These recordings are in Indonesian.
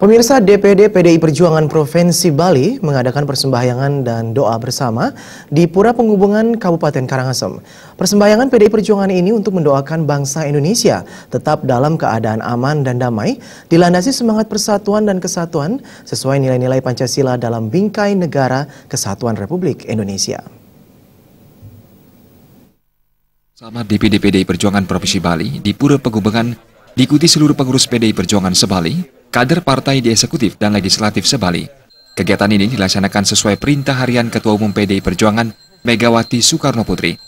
Pemirsa, DPD PDI Perjuangan Provinsi Bali mengadakan persembahyangan dan doa bersama di Pura Penghubungan Kabupaten Karangasem. Persembahyangan PDI Perjuangan ini untuk mendoakan bangsa Indonesia tetap dalam keadaan aman dan damai, dilandasi semangat persatuan dan kesatuan sesuai nilai-nilai Pancasila dalam bingkai negara Kesatuan Republik Indonesia. Sama DPD PDI Perjuangan Provinsi Bali di Pura Penghubungan diikuti seluruh pengurus PDI Perjuangan Sebali, kader partai di eksekutif dan legislatif Sebali. Kegiatan ini dilaksanakan sesuai perintah harian Ketua Umum PDI Perjuangan Megawati Soekarno Putri.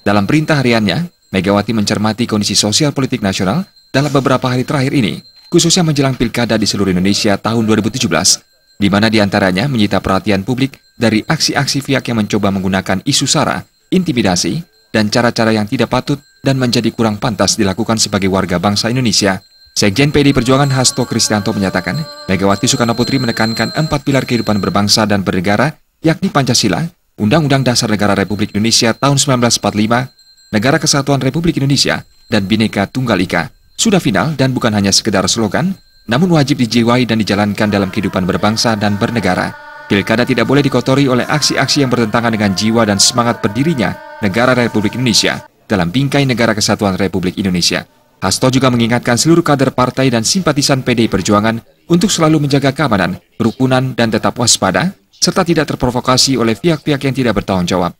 Dalam perintah hariannya, Megawati mencermati kondisi sosial politik nasional dalam beberapa hari terakhir ini, khususnya menjelang pilkada di seluruh Indonesia tahun 2017, di mana diantaranya menyita perhatian publik dari aksi-aksi pihak yang mencoba menggunakan isu sara, intimidasi, dan cara-cara yang tidak patut dan menjadi kurang pantas dilakukan sebagai warga bangsa Indonesia. Sekjen PDI Perjuangan Hasto Kristianto menyatakan, Megawati Soekarno Putri menekankan 4 pilar kehidupan berbangsa dan bernegara, yakni Pancasila, Undang-Undang Dasar Negara Republik Indonesia tahun 1945, Negara Kesatuan Republik Indonesia, dan Bhinneka Tunggal Ika. Sudah final dan bukan hanya sekedar slogan, namun wajib dijiwai dan dijalankan dalam kehidupan berbangsa dan bernegara. Pilkada tidak boleh dikotori oleh aksi-aksi yang bertentangan dengan jiwa dan semangat berdirinya Negara Republik Indonesia dalam bingkai Negara Kesatuan Republik Indonesia. Hasto juga mengingatkan seluruh kader partai dan simpatisan PDI Perjuangan untuk selalu menjaga keamanan, kerukunan, dan tetap waspada, serta tidak terprovokasi oleh pihak-pihak yang tidak bertanggung jawab.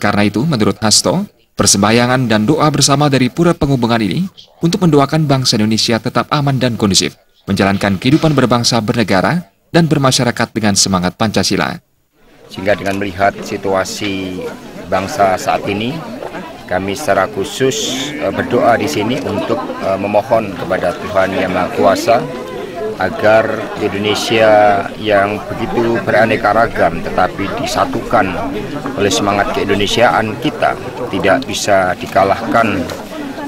Karena itu, menurut Hasto, persembahyangan dan doa bersama dari Pura Penghubungan ini untuk mendoakan bangsa Indonesia tetap aman dan kondusif, menjalankan kehidupan berbangsa bernegara, dan bermasyarakat dengan semangat Pancasila. Sehingga dengan melihat situasi bangsa saat ini, kami secara khusus berdoa di sini untuk memohon kepada Tuhan Yang Maha Kuasa agar Indonesia yang begitu beraneka ragam tetapi disatukan oleh semangat keindonesiaan kita tidak bisa dikalahkan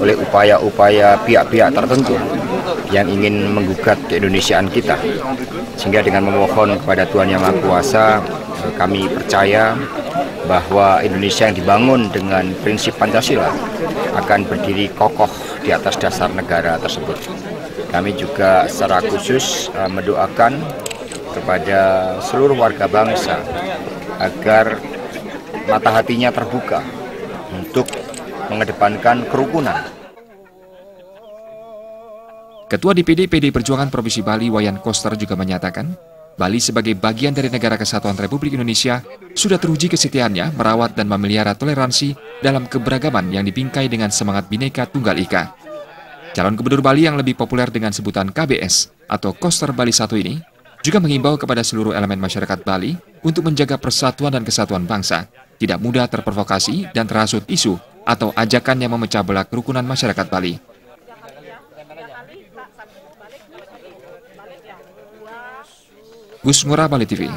oleh upaya-upaya pihak-pihak tertentu yang ingin menggugat keindonesiaan kita. Sehingga dengan memohon kepada Tuhan Yang Maha Kuasa, kami percaya bahwa Indonesia yang dibangun dengan prinsip Pancasila akan berdiri kokoh di atas dasar negara tersebut. Kami juga secara khusus mendoakan kepada seluruh warga bangsa agar mata hatinya terbuka untuk mengedepankan kerukunan. Ketua DPD PDI Perjuangan Provinsi Bali Wayan Koster juga menyatakan, Bali sebagai bagian dari Negara Kesatuan Republik Indonesia sudah teruji kesetiaannya merawat dan memelihara toleransi dalam keberagaman yang dibingkai dengan semangat Bhinneka Tunggal Ika. Calon Gubernur Bali yang lebih populer dengan sebutan KBS atau Koster Bali 1 ini juga mengimbau kepada seluruh elemen masyarakat Bali untuk menjaga persatuan dan kesatuan bangsa, tidak mudah terprovokasi dan terhasut isu atau ajakan yang memecah belah kerukunan masyarakat Bali. Gus Ngurah, Bali TV.